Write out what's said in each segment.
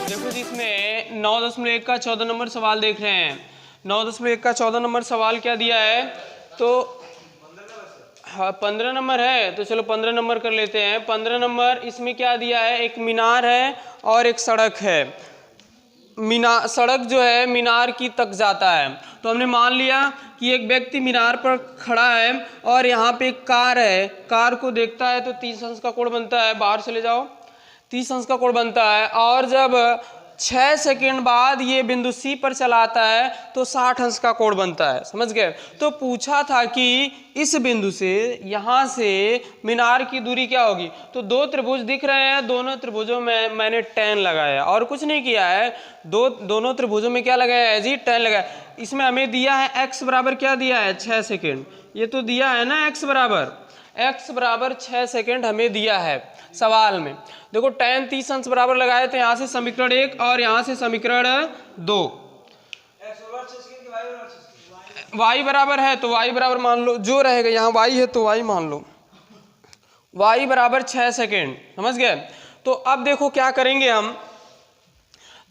देखो जी, इसमें 9.1 का 14 नंबर सवाल देख रहे हैं। 9.1 का 14 नंबर सवाल क्या दिया है? तो हाँ 15 नंबर है, तो चलो 15 नंबर कर लेते हैं। 15 नंबर इसमें क्या दिया है? एक मीनार है और एक सड़क है। मीनार, सड़क जो है मीनार की तक जाता है। तो हमने मान लिया कि एक व्यक्ति मीनार पर खड़ा है और यहाँ पे एक कार है, कार को देखता है तो 30 अंश का कोण बनता है। बाहर चले जाओ, 30 अंश का कोण बनता है। और जब 6 सेकंड बाद ये बिंदु सी पर चलाता है तो 60 अंश का कोण बनता है। समझ गए? तो पूछा था कि इस बिंदु से यहाँ से मीनार की दूरी क्या होगी। तो दो त्रिभुज दिख रहे हैं, दोनों त्रिभुजों में मैंने tan लगाया और कुछ नहीं किया है। दोनों त्रिभुजों में क्या लगाया है जी? tan लगाया। इसमें हमें दिया है x बराबर क्या दिया है? 6 सेकेंड। ये तो दिया है ना x बराबर 6 सेकेंड हमें दिया है सवाल में। देखो tan 30 अंश बराबर लगाए तो यहाँ से समीकरण 1 और यहाँ से समीकरण 2। y बराबर है तो y बराबर मान लो, जो रहेगा यहाँ y है तो y मान लो, y बराबर 6 सेकेंड। समझ गए? तो अब देखो क्या करेंगे हम।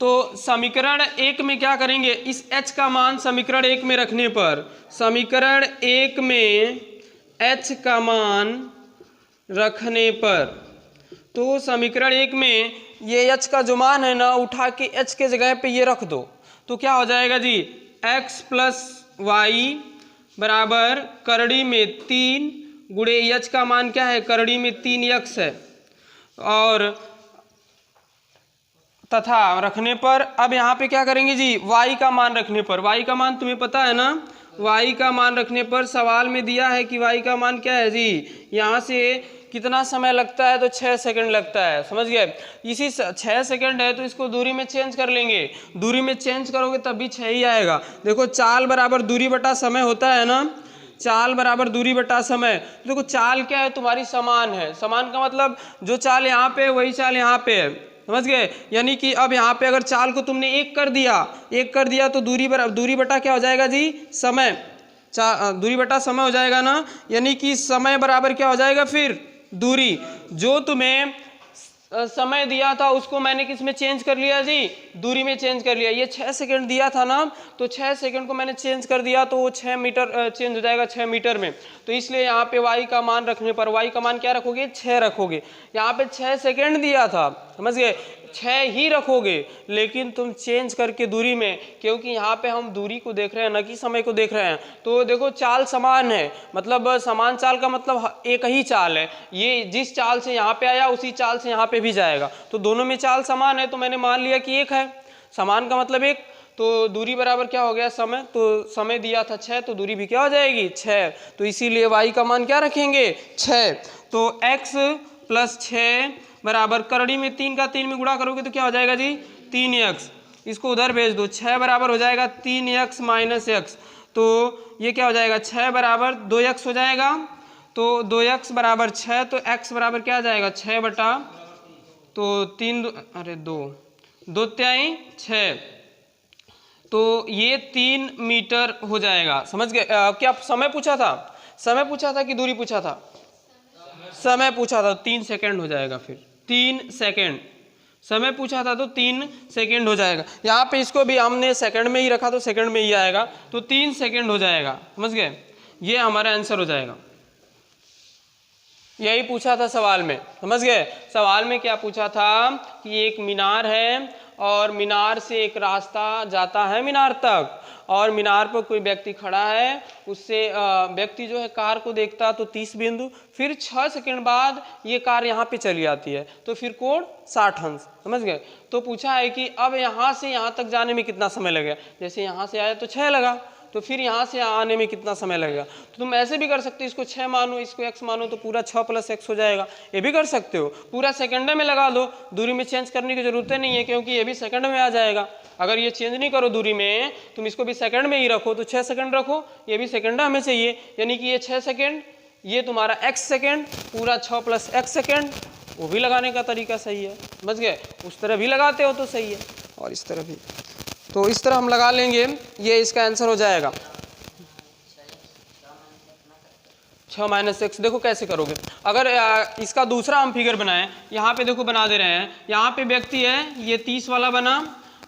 तो समीकरण 1 में क्या करेंगे? इस h का मान समीकरण 1 में रखने पर, समीकरण 1 में h का मान रखने पर, तो समीकरण 1 में ये h का जो मान है ना, उठा के h के जगह पे ये रख दो तो क्या हो जाएगा जी? x प्लस वाई बराबर करड़ी में 3 गुणे h का मान क्या है? करड़ी में 3x है। और तथा रखने पर अब यहाँ पे क्या करेंगे जी? y का मान रखने पर, y का मान तुम्हें पता है ना, y का मान रखने पर सवाल में दिया है कि y का मान क्या है जी? यहाँ से कितना समय लगता है? तो 6 सेकंड लगता है। समझ गए? इसी 6 सेकंड है तो इसको दूरी में चेंज कर लेंगे। दूरी में चेंज करोगे तब भी 6 ही आएगा। देखो चाल बराबर दूरी बटा समय होता है ना, चाल बराबर दूरी बटा समय। देखो चाल क्या है? तुम्हारी समान है। समान का मतलब जो चाल यहाँ पे है वही चाल यहाँ पे है। समझ गए? यानी कि अब यहाँ पे अगर चाल को तुमने 1 कर दिया तो दूरी बटा क्या हो जाएगा जी? समय। दूरी बटा समय हो जाएगा ना, यानी कि समय बराबर क्या हो जाएगा फिर? दूरी। जो तुम्हें समय दिया था उसको मैंने किस में चेंज कर लिया जी? दूरी में चेंज कर लिया। ये 6 सेकंड दिया था ना, तो 6 सेकंड को मैंने चेंज कर दिया तो वो 6 मीटर चेंज हो जाएगा 6 मीटर में। तो इसलिए यहाँ पे y का मान रखने पर, y का मान क्या रखोगे? 6 रखोगे। यहाँ पे 6 सेकंड दिया था, समझ गए? 6 ही रखोगे, लेकिन तुम चेंज करके दूरी में, क्योंकि यहाँ पे हम दूरी को देख रहे हैं ना कि समय को देख रहे हैं। तो देखो चाल समान है, मतलब समान चाल का मतलब एक ही चाल है। ये जिस चाल से यहाँ पे आया उसी चाल से यहाँ पे भी जाएगा, तो दोनों में चाल समान है। तो मैंने मान लिया कि 1 है, समान का मतलब 1। तो दूरी बराबर क्या हो गया? समय। तो समय दिया था 6, तो दूरी भी क्या हो जाएगी? 6। तो इसीलिए y का मान क्या रखेंगे? 6। तो x प्लस 6 बराबर करड़ी में 3 का 3 में गुणा करोगे तो क्या हो जाएगा जी? 3x। इसको उधर भेज दो, 6 बराबर हो जाएगा 3x माइनस x। तो ये क्या हो जाएगा? 6 बराबर 2x हो जाएगा। तो 2x बराबर 6, तो x बराबर क्या आ जाएगा? 6 बटा तो 3 2 त्याई 6, तो ये 3 मीटर हो जाएगा। समझ गए? क्या समय पूछा था? समय पूछा था कि दूरी पूछा था? समय पूछा था। 3 सेकंड हो जाएगा। फिर 3 सेकंड समय पूछा था तो 3 सेकंड हो जाएगा। यहाँ पे इसको भी हमने सेकंड में ही रखा तो सेकंड में ही आएगा, तो 3 सेकंड हो जाएगा। समझ गए? ये हमारा आंसर हो जाएगा। यही पूछा था सवाल में। समझ गए? सवाल में क्या पूछा था कि एक मीनार है और मीनार से एक रास्ता जाता है मीनार तक, और मीनार पर कोई व्यक्ति खड़ा है। उससे व्यक्ति जो है कार को देखता तो 30 बिंदु, फिर 6 सेकंड बाद ये कार यहाँ पे चली आती है, तो फिर कोण 60 अंश। समझ गए? तो पूछा है कि अब यहाँ से यहाँ तक जाने में कितना समय लगेगा। जैसे यहाँ से आया तो 6 लगा, तो फिर यहाँ से आने में कितना समय लगेगा। तो तुम ऐसे भी कर सकते हो, इसको 6 मानो, इसको x मानो, तो पूरा 6 प्लस x हो जाएगा। ये भी कर सकते हो, पूरा सेकंड में लगा दो, दूरी में चेंज करने की जरूरत नहीं है, क्योंकि ये भी सेकंड में आ जाएगा। अगर ये चेंज नहीं करो दूरी में, तुम इसको भी सेकंड में ही रखो, तो 6 सेकंड रखो, ये भी सेकंड हमें चाहिए, यानी कि ये 6 सेकंड, ये तुम्हारा x सेकंड, पूरा 6 प्लस x सेकंड। वो भी लगाने का तरीका सही है। समझ गए? उस तरह भी लगाते हो तो सही है, और इस तरह भी, तो इस तरह हम लगा लेंगे, ये इसका आंसर हो जाएगा। 6 माइनस एक्स। देखो कैसे करोगे, अगर इसका दूसरा हम फिगर बनाएं, यहाँ पे देखो बना दे रहे हैं, यहाँ पे व्यक्ति है, ये 30 वाला बना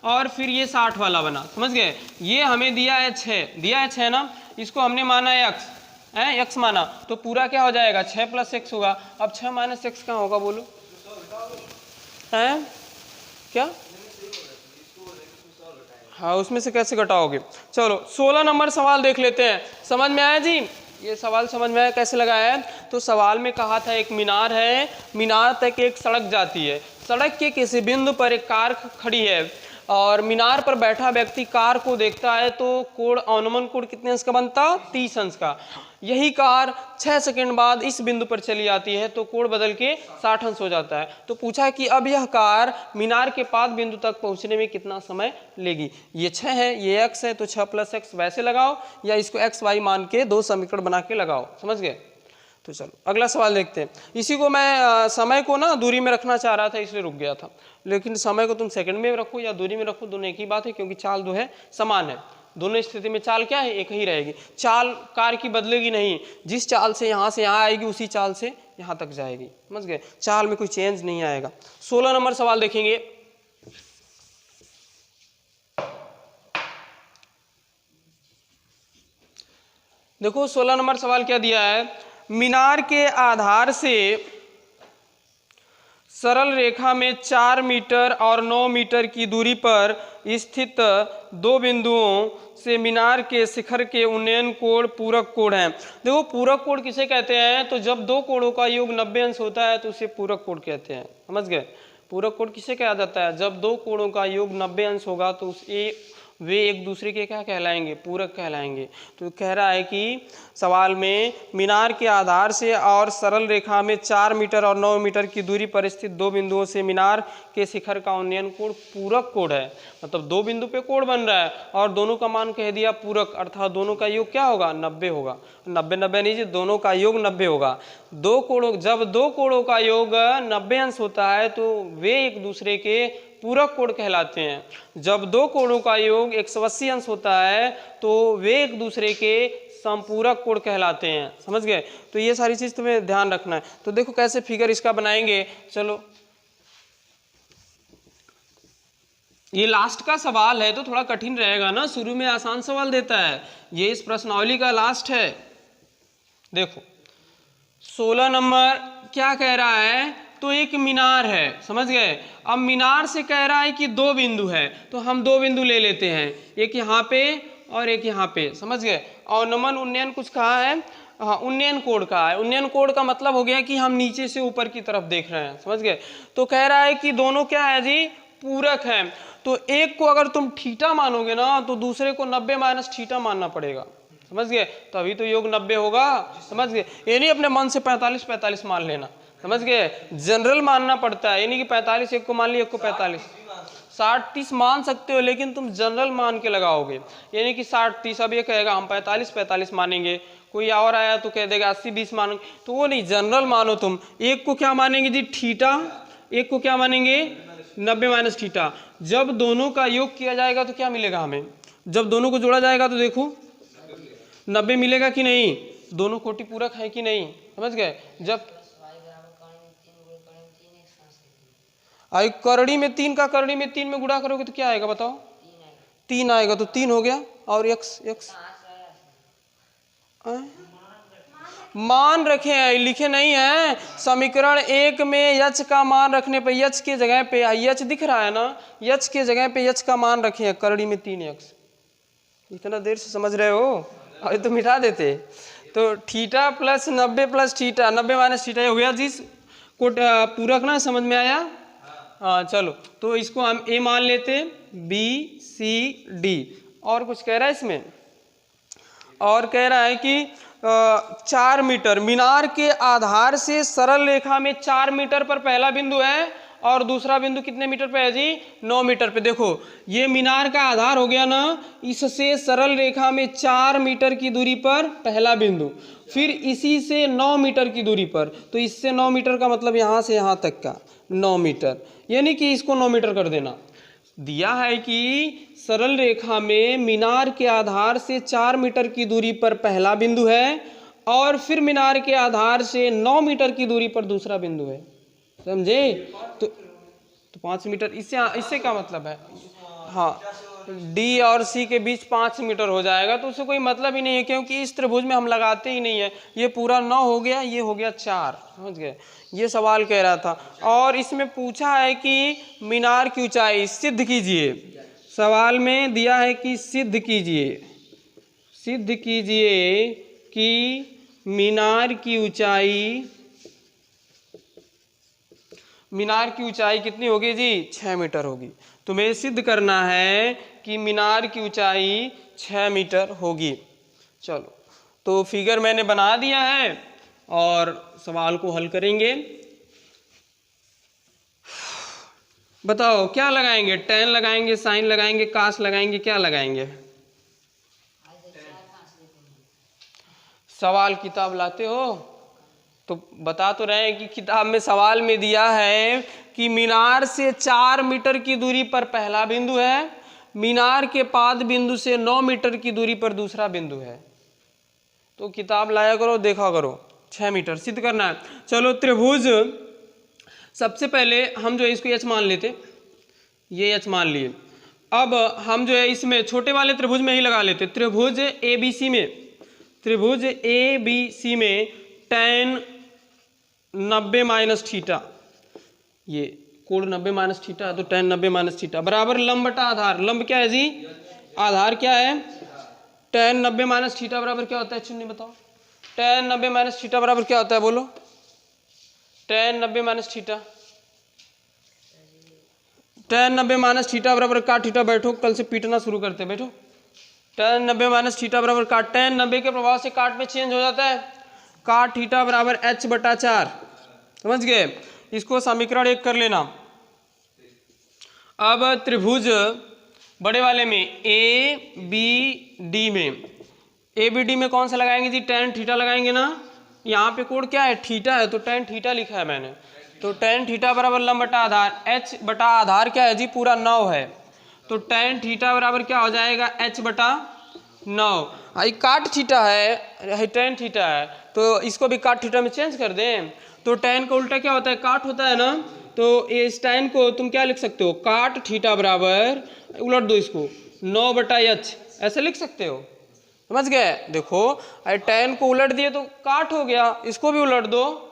और फिर ये 60 वाला बना, समझ गए। ये हमें दिया है 6, दिया है 6 ना, इसको हमने माना है एक्स, है एक्स माना, तो पूरा क्या हो जाएगा 6 प्लस एक्स होगा। अब 6 माइनस एक्स कहाँ होगा बोलो, है क्या? हाँ उसमें से कैसे घटाओगे। चलो 16 नंबर सवाल देख लेते हैं, समझ में आया जी, ये सवाल समझ में आया कैसे लगाया है। तो सवाल में कहा था एक मीनार है, मीनार तक एक सड़क जाती है, सड़क के किसी बिंदु पर एक कार खड़ी है और मीनार पर बैठा व्यक्ति कार को देखता है तो कोण, अनुमान कोण कितने अंश का बनता, 30 अंश का। यही कार 6 सेकंड बाद इस बिंदु पर चली आती है तो कोण बदल के 60 अंश हो जाता है। तो पूछा कि अब यह कार मीनार के पाद बिंदु तक पहुंचने में कितना समय लेगी। ये 6 है, ये x है, तो 6 प्लस एक्स वैसे लगाओ या इसको एक्स वाई मान के 2 समीकरण बना के लगाओ, समझ गए। तो चलो अगला सवाल देखते हैं। इसी को मैं समय को ना दूरी में रखना चाह रहा था इसलिए रुक गया था, लेकिन समय को तुम सेकंड में रखो या दूरी में रखो, दोनों एक ही बात है, क्योंकि चाल जो है समान है, दोनों स्थिति में चाल क्या है, एक ही रहेगी। चाल कार की बदलेगी नहीं, जिस चाल से यहाँ आएगी उसी चाल से यहाँ तक जाएगी, समझ गए, चाल में कोई चेंज नहीं आएगा। 16 नंबर सवाल देखेंगे। देखो 16 नंबर सवाल क्या दिया है, मीनार के आधार से सरल रेखा में 4 मीटर और 9 मीटर की दूरी पर स्थित दो बिंदुओं से मीनार के शिखर के उन्नयन कोण पूरक कोण है। देखो पूरक कोण किसे कहते हैं, तो जब दो कोणों का योग 90 अंश होता है तो उसे पूरक कोण कहते हैं, समझ गए। पूरक कोण किसे कहा जाता है, जब दो कोणों का योग 90 अंश होगा तो वे एक दूसरे के क्या कहलाएंगे, पूरक कहलाएंगे। तो कह रहा है कि सवाल में मीनार के आधार से और सरल रेखा में 4 मीटर और 9 मीटर की दूरी पर स्थित दो बिंदुओं से मीनार के शिखर का उन्नयन कोण पूरक कोण है। मतलब दो बिंदु पे कोण बन रहा है और दोनों का मान कह दिया पूरक, अर्थात दोनों का योग क्या होगा, 90 होगा। 90 नहीं जी, दोनों का योग 90 होगा। जब दो कोणों का योग 90 अंश होता है तो वे एक दूसरे के पूरक कोण कहलाते हैं। जब दो कोणों का योग 180 अंश होता है तो वे एक दूसरे के समपूरक कोण कहलाते हैं, समझ गए। तो ये सारी चीज तुम्हें ध्यान रखना है। तो देखो कैसे फिगर इसका बनाएंगे। चलो ये लास्ट का सवाल है तो थोड़ा कठिन रहेगा ना, शुरू में आसान सवाल देता है, ये इस प्रश्नावली का लास्ट है। देखो 16 नंबर क्या कह रहा है, तो एक मीनार है, समझ गए। अब मीनार से कह रहा है कि दो बिंदु है, तो हम दो बिंदु ले लेते हैं, एक यहाँ पे और एक यहाँ पे, समझ गए। और नमन उन्नयन कुछ कहा है, हाँ उन्नयन कोण कहा है। उन्नयन कोण का मतलब हो गया कि हम नीचे से ऊपर की तरफ देख रहे हैं, समझ गए। तो कह रहा है कि दोनों क्या है जी, पूरक है। तो एक को अगर तुम थीटा मानोगे ना तो दूसरे को 90 माइनस थीटा मानना पड़ेगा, समझ गए, तभी तो योग 90 होगा, समझ गए। ये नहीं अपने मन से 45 मान लेना, समझ गए, जनरल मानना पड़ता है। ये नहीं कि 45 एक को मान लिया, एक को 45, 60-30 मान सकते हो, लेकिन तुम जनरल मान के लगाओगे। यानी कि 60-30, अब ये कहेगा हम 45 मानेंगे, कोई और आया तो कह देगा 80-20 मानेंगे, तो वो नहीं, जनरल मानो तुम। एक को क्या मानेंगे जी, थीटा, एक को क्या मानेंगे, 90 माइनस थीटा। जब दोनों का योग किया जाएगा तो क्या मिलेगा हमें, जब दोनों को जोड़ा जाएगा तो देखो 90 मिलेगा कि नहीं, दोनों कोटि पूरक है कि नहीं, समझ गए। जब आई करड़ी में 3 का करड़ी में 3 में गुणा करोगे तो क्या आएगा बताओ, 3 आएगा, तो 3 हो गया। और x मान रखे हैं, लिखे नहीं है। समीकरण 1 में यच का मान रखने पर यच के जगह पे यच दिख रहा है ना, यच के जगह पे यच का मान रखे हैं, करड़ी में 3x। इतना देर से समझ रहे हो, अरे तो मिटा देते। तो theta plus 90 plus theta, 90 minus theta हो गया जी को पूरक ना, समझ में आया। हाँ चलो, तो इसको हम ए मान लेते, बी सी डी। और कुछ कह रहा है इसमें, और कह रहा है कि 4 मीटर, मीनार के आधार से सरल रेखा में 4 मीटर पर पहला बिंदु है और दूसरा बिंदु कितने मीटर पे है जी, 9 मीटर पे। देखो ये मीनार का आधार हो गया ना, इससे सरल रेखा में 4 मीटर की दूरी पर पहला बिंदु, फिर इसी से 9 मीटर की दूरी पर, तो इससे 9 मीटर का मतलब यहाँ से यहाँ तक का 9 मीटर, यानी कि इसको 9 मीटर कर देना। दिया है कि सरल रेखा में मीनार के आधार से 4 मीटर की दूरी पर पहला बिंदु है और फिर मीनार के आधार से 9 मीटर की दूरी पर दूसरा बिंदु है। समझे? तो 5 मीटर, इससे क्या मतलब है? हाँ, डी और सी के बीच 5 मीटर हो जाएगा, तो उससे कोई मतलब ही नहीं है, क्योंकि इस त्रिभुज में हम लगाते ही नहीं है। ये पूरा 9 हो गया, ये हो गया 4। समझ गए? ये सवाल कह रहा था। और इसमें पूछा है कि मीनार की ऊंचाई सिद्ध कीजिए। सवाल में दिया है कि सिद्ध कीजिए कि मीनार की ऊंचाई कितनी होगी जी? 6 मीटर होगी। तुम्हें सिद्ध करना है कि मीनार की ऊंचाई 6 मीटर होगी। चलो, तो फिगर मैंने बना दिया है और सवाल को हल करेंगे। बताओ क्या लगाएंगे? tan लगाएंगे, sin लगाएंगे, cos लगाएंगे, क्या लगाएंगे? सवाल किताब लाते हो तो बता तो रहे हैं कि किताब में सवाल में दिया है कि मीनार से 4 मीटर की दूरी पर पहला बिंदु है, मीनार के पाद बिंदु से 9 मीटर की दूरी पर दूसरा बिंदु है। तो किताब लाया करो, देखा करो। 6 मीटर सिद्ध करना है। चलो, त्रिभुज सबसे पहले हम जो है इसको एच मान लेते, ये एच मान लिए। अब हम जो है इसमें छोटे वाले त्रिभुज में ही लगा लेते। त्रिभुज ए बी सी में tan 90 माइनस थीटा, ये कोण 90 माइनस थीटा है, तो tan 90 माइनस थीटा बराबर लंब बटा आधार। लंब क्या है जी? आधार क्या है? tan 90 माइनस थीटा बराबर क्या होता है? चुन्नी बताओ। tan 90 माइनस थीटा बराबर क्या होता है? बोलो। tan 90 minus theta, tan 90 minus theta बराबर काट थीटा। बैठो, कल से पीटना शुरू करते हैं। बैठो। tan 90 माइनस थीटा बराबर काट, tan 90 के प्रभाव से काट में चेंज हो जाता है। काट थीटा बराबर h बटा 4। समझ गए? इसको समीकरण 1 कर लेना। अब त्रिभुज बड़े वाले में ए बी डी में कौन सा लगाएंगे जी? tan थीटा लगाएंगे ना। यहाँ पे कोण क्या है? थीटा है, तो tan थीटा लिखा है मैंने। तो tan थीटा बराबर लंब बटा आधार, h बटा आधार क्या है जी? पूरा 9 है, तो tan थीटा बराबर क्या हो जाएगा? h बटा 9। आई काट थीटा है, tan थीटा है, तो इसको भी काट थीटा में चेंज कर दें। तो tan का उल्टा क्या होता है? काट होता है ना। तो इस tan को तुम क्या लिख सकते हो? काट थीटा बराबर, उलट दो इसको, 9 बटा h, ऐसे लिख सकते हो। समझ गए? देखो, tan को उलट दिए तो काट हो गया, इसको भी उलट दो,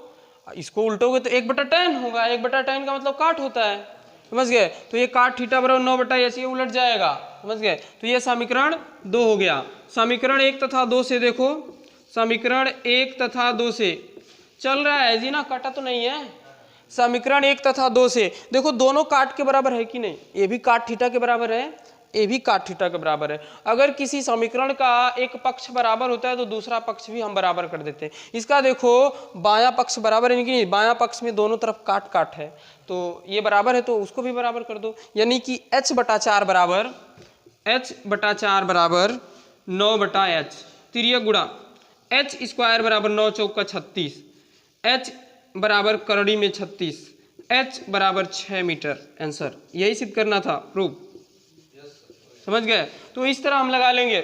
इसको उल्टोगे तो 1 बटा tan होगा। 1 बटा tan का मतलब काट होता है। समझ गए? तो ये काट थीटा बराबर 9 बटा h, ये उलट जाएगा। समझ गए? तो ये समीकरण 2 हो गया। समीकरण 1 तथा 2 से देखो, समीकरण 1 तथा 2 से चल रहा है जी ना, कटा तो नहीं है। समीकरण 1 तथा 2 से देखो, दोनों काट के बराबर है कि नहीं? ये भी काट थीटा के बराबर है, ये भी काट थीटा के बराबर है। अगर किसी समीकरण का एक पक्ष बराबर होता है तो दूसरा पक्ष भी हम बराबर कर देते हैं। इसका देखो, बायां पक्ष बराबर है कि नहीं? बायां पक्ष में दोनों तरफ काट काट है, तो ये बराबर है, तो उसको भी बराबर कर दो। यानी कि h बटा 4 बराबर 9 बटा h, तिर्यक गुणा h स्क्वायर बराबर 9 चौका 36, h बराबर करड़ी में 36, h बराबर 6 मीटर। आंसर यही सिद्ध करना था, प्रूफ। समझ गए? तो इस तरह हम लगा लेंगे।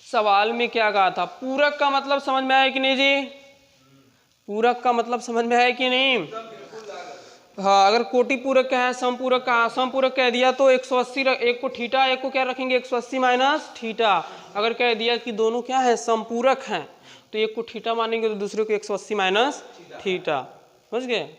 सवाल में क्या कहा था? पूरक का मतलब समझ में आया कि नहीं जी? पूरक का मतलब समझ में आया कि नहीं? हाँ, अगर कोटि पूरक का है, समपूरक का, समपूरक कह दिया तो 180, एक को थीटा, एक को क्या रखेंगे? 180 माइनस थीटा। अगर कह दिया कि दोनों क्या है? समपूरक हैं, तो एक को थीटा मानेंगे तो दूसरे को 180 माइनस थीटा। समझ गए?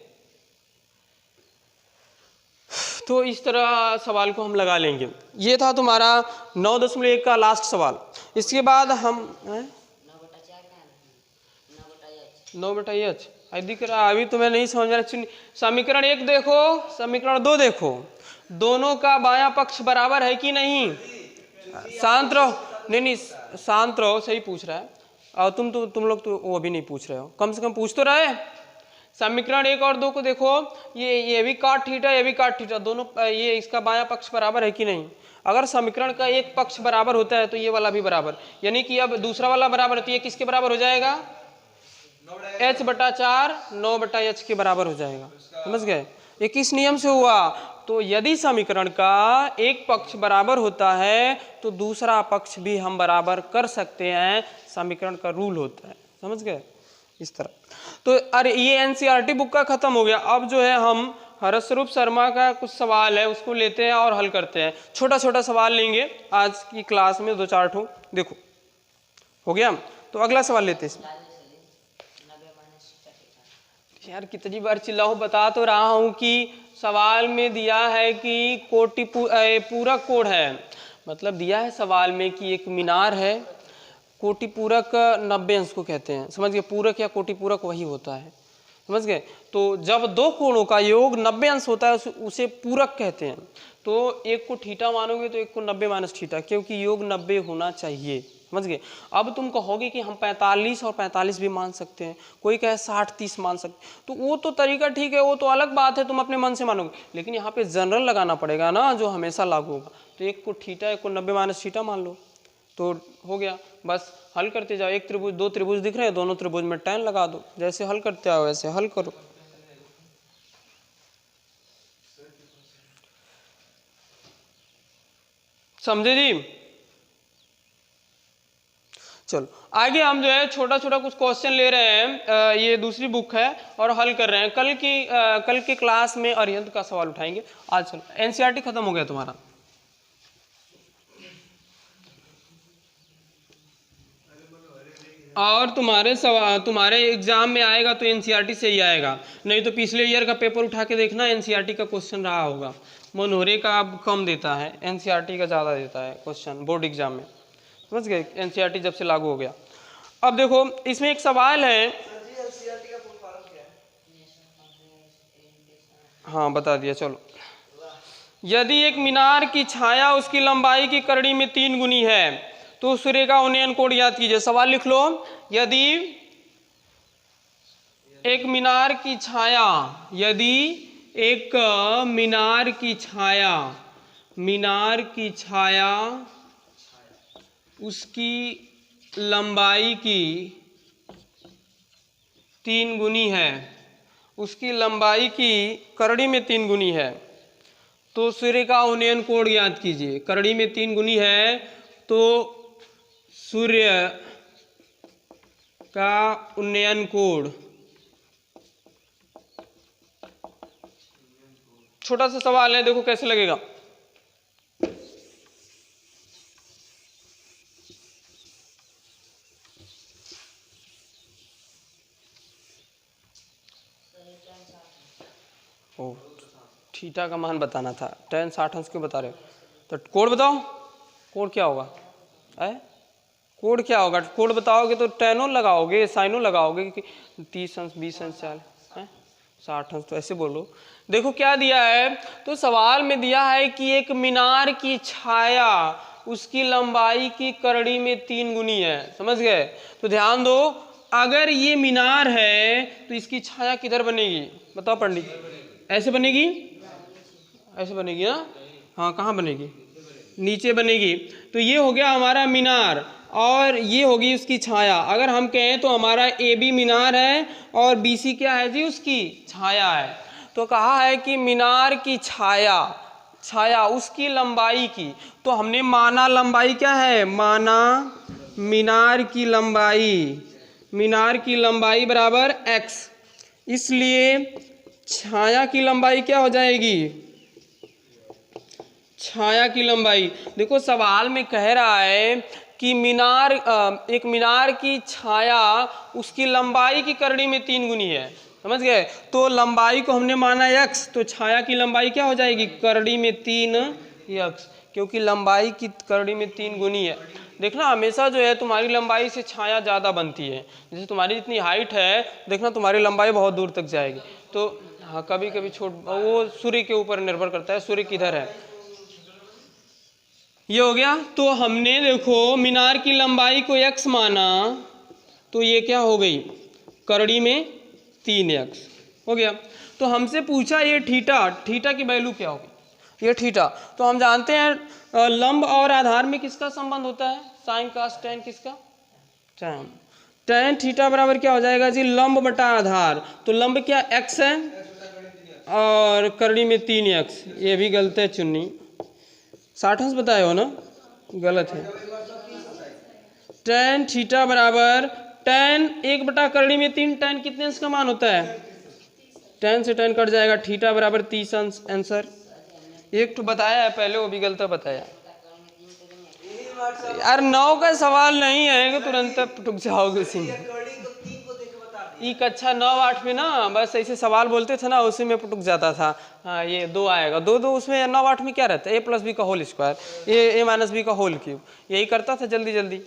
तो इस तरह सवाल को हम लगा लेंगे। ये था तुम्हारा 9.1 का लास्ट सवाल। इसके बाद हम 9 बटा h दिख रहा, अभी तुम्हें नहीं समझ रहा। समीकरण 1 देखो, समीकरण 2 देखो, दोनों का बायां पक्ष बराबर है कि नहीं? शांत रहो, नहीं शांत रहो, सही पूछ रहा है। और तुम लोग तो वो भी नहीं पूछ रहे हो, कम से कम पूछ तो रहे। समीकरण 1 और 2 को देखो, ये भी काट थीटा, ये भी काट थीटा, दोनों ये इसका बायां पक्ष बराबर है कि नहीं? अगर समीकरण का एक पक्ष बराबर होता है तो ये वाला भी बराबर, यानी कि अब दूसरा वाला बराबर है, तो ये किसके बराबर हो जाएगा? h बटा 4 9 बटा h के बराबर हो जाएगा। समझ गए? ये किस नियम से हुआ? तो यदि समीकरण का एक पक्ष बराबर होता है तो दूसरा पक्ष भी हम बराबर कर सकते हैं, समीकरण का रूल होता है। समझ गए इस तरह। तो अरे ये एनसीईआरटी बुक का खत्म हो गया। अब जो है हम हरस्वरूप शर्मा का कुछ सवाल है उसको लेते हैं और हल करते हैं। छोटा छोटा सवाल लेंगे आज की क्लास में, 2-4 ठो। देखो हो गया, तो अगला सवाल लेते हैं इसमें। यार कितनी बार चिल्लाऊं, बता तो रहा हूं कि सवाल में दिया है कि पूरक कोण है, मतलब दिया है सवाल में कि एक मीनार है, कोटि पूरक 90 अंश को कहते हैं, समझ गए। पूरक या कोटि पूरक वही होता है, समझ गए। तो जब दो कोणों का योग 90 अंश होता है उसे पूरक कहते हैं। तो एक को थीटा मानोगे तो एक को 90 माइनस थीटा, क्योंकि योग 90 होना चाहिए, समझ गए। अब तुम कहोगे कि हम 45 और 45 भी मान सकते हैं, कोई कहे 60-30 मान सकते, तो वो तो तरीका ठीक है, वो तो अलग बात है, तुम अपने मन से मानोगे। लेकिन यहाँ पे जनरल लगाना पड़ेगा ना, जो हमेशा लागू होगा। तो एक को थीटा, एक को 90 माइनस थीटा मान लो, तो हो गया। बस हल करते जाओ। एक त्रिभुज, दो त्रिभुज दिख रहे हैं, दोनों त्रिभुज में tan लगा दो। जैसे हल करते आओ वैसे हल करो। समझे जी? चलो आगे हम जो है छोटा छोटा कुछ क्वेश्चन ले रहे हैं। ये दूसरी बुक है और हल कर रहे हैं। कल की क्लास में अरिहंत का सवाल उठाएंगे। आज चलो, एनसीईआरटी खत्म हो गया तुम्हारा। और तुम्हारे एग्जाम में आएगा तो एनसीईआरटी से ही आएगा, नहीं तो पिछले ईयर का पेपर उठा के देखना, एनसीईआरटी का क्वेश्चन रहा होगा। मनोहरे का अब कम देता है, एनसीईआरटी का ज़्यादा देता है क्वेश्चन बोर्ड एग्जाम में, समझ गए। एनसीईआरटी जब से लागू हो गया। अब देखो इसमें एक सवाल है, हाँ बता दिया। चलो, यदि एक मीनार की छाया उसकी लंबाई की करड़ी में 3 गुनी है तो सूर्य का उन्नयन कोण याद कीजिए। सवाल लिख लो, यदि एक मीनार की छाया, यदि एक मीनार की छाया उसकी लंबाई की 3 गुनी है, उसकी लंबाई की करड़ी में 3 गुनी है, तो सूर्य का उन्नयन कोण याद कीजिए। करड़ी में 3 गुनी है तो सूर्य का उन्नयन कोण, छोटा सा सवाल है, देखो कैसे लगेगा। ओ, थीटा का मान बताना था, tan 60 अंश क्यों बता रहे हो? तो कोण बताओ, कोण क्या होगा? कोण क्या होगा? कोण बताओगे तो टेनो लगाओगे, साइनो लगाओगे कि 30 अंश 20 अंश 60 अंश, तो ऐसे बोलो। देखो क्या दिया है, तो सवाल में दिया है कि एक मीनार की छाया उसकी लंबाई की करड़ी में 3 गुनी है, समझ गए। तो ध्यान दो, अगर ये मीनार है तो इसकी छाया किधर बनेगी बताओ पंडित? ऐसे बनेगी, ऐसे बनेगी ना? हाँ, कहाँ बनेगी? नीचे बनेगी। तो ये हो गया हमारा मीनार और ये होगी उसकी छाया। अगर हम कहें तो हमारा ए बी मीनार है और बी सी क्या है जी? उसकी छाया है। तो कहा है कि मीनार की छाया उसकी लंबाई की, तो हमने माना लंबाई क्या है? माना मीनार की लंबाई बराबर x, इसलिए छाया की लंबाई क्या हो जाएगी? छाया की लंबाई, देखो सवाल में कह रहा है कि एक मीनार की छाया उसकी लंबाई की करड़ी में 3 गुनी है, समझ गए। तो लंबाई को हमने माना x, तो छाया की लंबाई क्या हो जाएगी? करड़ी में 3x, क्योंकि लंबाई की करड़ी में 3 गुनी है। देखना हमेशा जो है तुम्हारी लंबाई से छाया ज़्यादा बनती है। जैसे तुम्हारी जितनी हाइट है, देखना तुम्हारी लंबाई बहुत दूर तक जाएगी। तो हाँ, कभी कभी वो सूर्य के ऊपर निर्भर करता है, सूर्य किधर है। ये हो गया। तो हमने देखो मीनार की लंबाई को x माना, तो ये क्या हो गई? करड़ी में 3x हो गया। तो हमसे पूछा ये थीटा की वैल्यू क्या होगी? ये थीटा, तो हम जानते हैं लंब और आधार में किसका संबंध होता है? साइन कास टेन, किसका? tan थीटा बराबर क्या हो जाएगा जी? लंब बटा आधार। तो लंब क्या x है और करड़ी में 3x, ये भी गलत है चुन्नी, 60 अंश बताए हो ना? गलत है। tan थीटा बराबर tan 1/करड़ी में 3 tan कितने अंश का मान होता है? tan से tan कट जाएगा, थीटा बराबर 30 अंश। आंसर एक तो बताया है पहले, वो भी गलत बताया यार। 9 का सवाल नहीं आएगा तुरंत टुक जाओगे उसी में। ई कक्षा 9-8 में ना बस ऐसे सवाल बोलते थे ना, उसी में पुटुक जाता था। हाँ ये 2 आएगा, 2 उसमें 9-8 में क्या रहता है? a+b का होल स्क्वायर, a-b का होल क्यूब, यही करता था जल्दी जल्दी।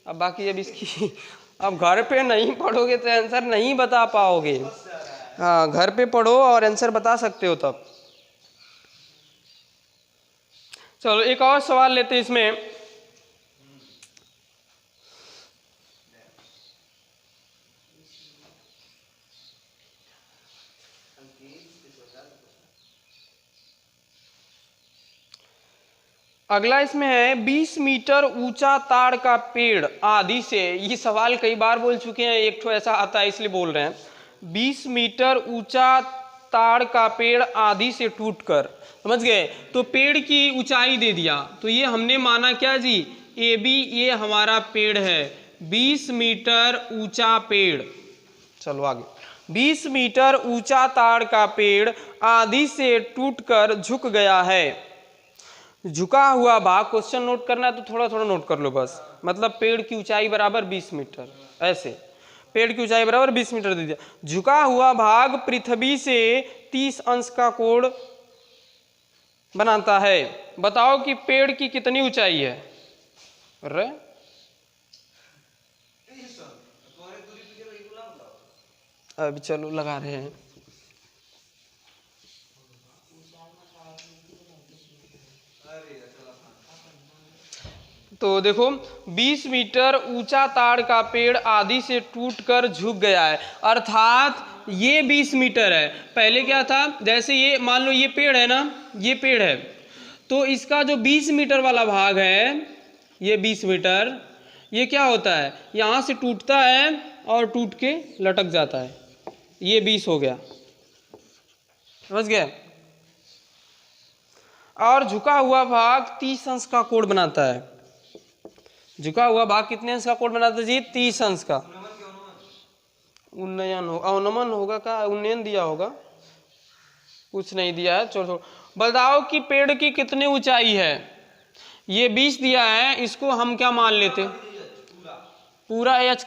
अब बाकी अब इसकी अब घर पे नहीं पढ़ोगे तो आंसर नहीं बता पाओगे। हाँ घर पे पढ़ो और आंसर बता सकते हो तब। चलो एक और सवाल लेते इसमें। अगला इसमें है 20 मीटर ऊंचा ताड़ का पेड़ आदि से, ये सवाल कई बार बोल चुके हैं, एक ठो ऐसा आता है इसलिए बोल रहे हैं। 20 मीटर ऊंचा ताड़ का पेड़ आदि से टूटकर, समझ गए? तो पेड़ की ऊंचाई दे दिया, तो ये हमने माना क्या जी? ए बी, ये हमारा पेड़ है, 20 मीटर ऊंचा पेड़। चलो आगे, 20 मीटर ऊंचा ताड़ का पेड़ आदि से टूटकर झुक गया है। झुका हुआ भाग, क्वेश्चन नोट करना है तो थोड़ा थोड़ा नोट कर लो बस। मतलब पेड़ की ऊंचाई बराबर 20 मीटर, ऐसे पेड़ की ऊंचाई बराबर 20 मीटर दे दिया। झुका हुआ भाग पृथ्वी से 30 अंश का कोण बनाता है। बताओ कि पेड़ की कितनी ऊंचाई है? अरे अब चलो लगा रहे हैं। तो देखो 20 मीटर ऊंचा ताड़ का पेड़ आदि से टूटकर झुक गया है, अर्थात ये 20 मीटर है। पहले क्या था, जैसे ये मान लो ये पेड़ है ना, ये पेड़ है, तो इसका जो 20 मीटर वाला भाग है, ये 20 मीटर, ये क्या होता है, यहाँ से टूटता है और टूट के लटक जाता है, ये 20 हो गया, समझ गए? और झुका हुआ भाग 30 अंश का कोण बनाता है। झुका हुआ भाग कितने अंश का कोण बनाता है जी? 30 अंश का। उन्नयन हो, अवनमन होगा का उन्नयन दिया होगा, कुछ नहीं दिया है, छोड़। बताओ कि पेड़ की कितनी ऊंचाई है? ये 20 दिया है, इसको हम क्या मान लेते? पूरा एच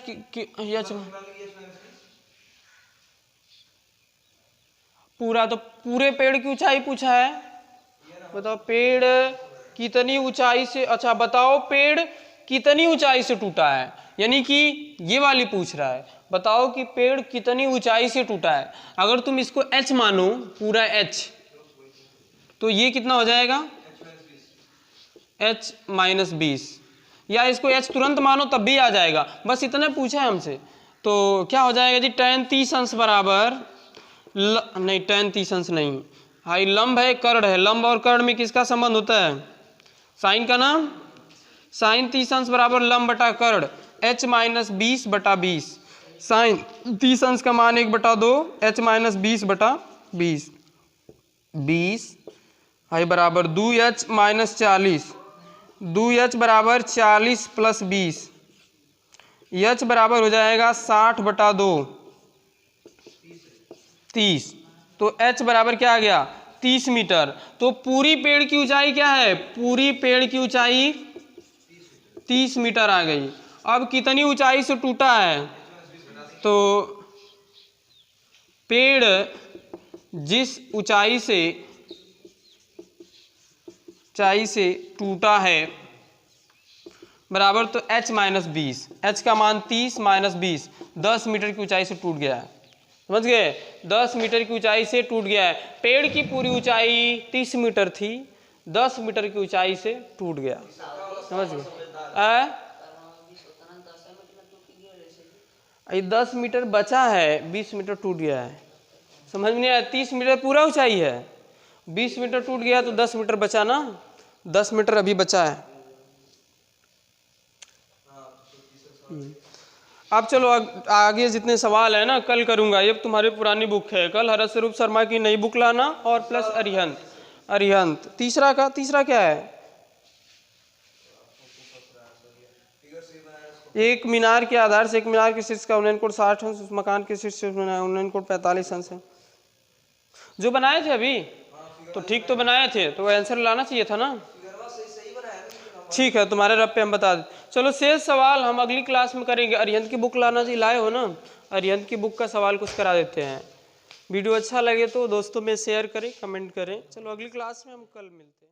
पूरा, तो पूरे पेड़ की ऊंचाई पूछा है। बताओ पेड़ कितनी ऊंचाई से, अच्छा बताओ पेड़ कितनी ऊंचाई से टूटा है, यानी कि ये वाली पूछ रहा है। बताओ कि पेड़ कितनी ऊंचाई से टूटा है। अगर तुम इसको h मानो, पूरा h, तो ये कितना हो जाएगा? h - 20, या इसको h तुरंत मानो तब भी आ जाएगा, बस इतना पूछा है हमसे। तो क्या हो जाएगा जी? tan 30 अंश बराबर नहीं, tan 30 अंश नहीं, हाई लंब है, कर्ण है, लंब और कर्ण में किसका संबंध होता है? साइन का नाम। साइन 30 अंश बराबर लंब बटा कर्ण, h - 20/20। साइन 30 अंश का मान 1/2, h - 20/20, 20 हाई बराबर 2h - 40, 2h बराबर 40 + 20, h बराबर हो जाएगा 60/2, 30। तो h बराबर क्या आ गया? 30 मीटर। तो पूरी पेड़ की ऊंचाई क्या है? पूरी पेड़ की ऊंचाई 30 मीटर आ गई। अब कितनी ऊंचाई से टूटा है? तो पेड़ जिस ऊंचाई से टूटा है बराबर, तो h - 20, h का मान 30 - 20, 10 मीटर की ऊंचाई से टूट गया है, समझ गए? 10 मीटर की ऊंचाई से टूट गया है। पेड़ की पूरी ऊंचाई 30 मीटर थी, 10 मीटर की ऊंचाई से टूट गया, समझ गए? 10 मीटर बचा है, 20 मीटर टूट गया है, समझ में नहीं आया? 30 मीटर पूरा ऊंचाई है, 20 मीटर टूट गया तो 10 मीटर बचा ना, 10 मीटर अभी बचा है। अब चलो आगे जितने सवाल है ना कल करूंगा, ये तुम्हारी पुरानी बुक है, कल हरस स्वरूप शर्मा की नई बुक लाना और प्लस अरिहंत। तीसरा क्या है? एक मीनार के आधार से एक मीनार के शीर्ष का उन्नयन कोण 60 अंश, उस मकान के शीर्ष से उन्नयन कोण 45 अंश है। जो बनाए थे अभी तो ठीक तो बनाए थे, तो आंसर लाना चाहिए था ना। ठीक है, तुम्हारे रब पे हम बता दें। चलो शेष सवाल हम अगली क्लास में करेंगे। अरिहंत की बुक लाना चाहिए, लाए हो ना? अरिहंत की बुक का सवाल कुछ करा देते हैं। वीडियो अच्छा लगे तो दोस्तों में शेयर करें, कमेंट करें। चलो अगली क्लास में हम कल मिलते हैं।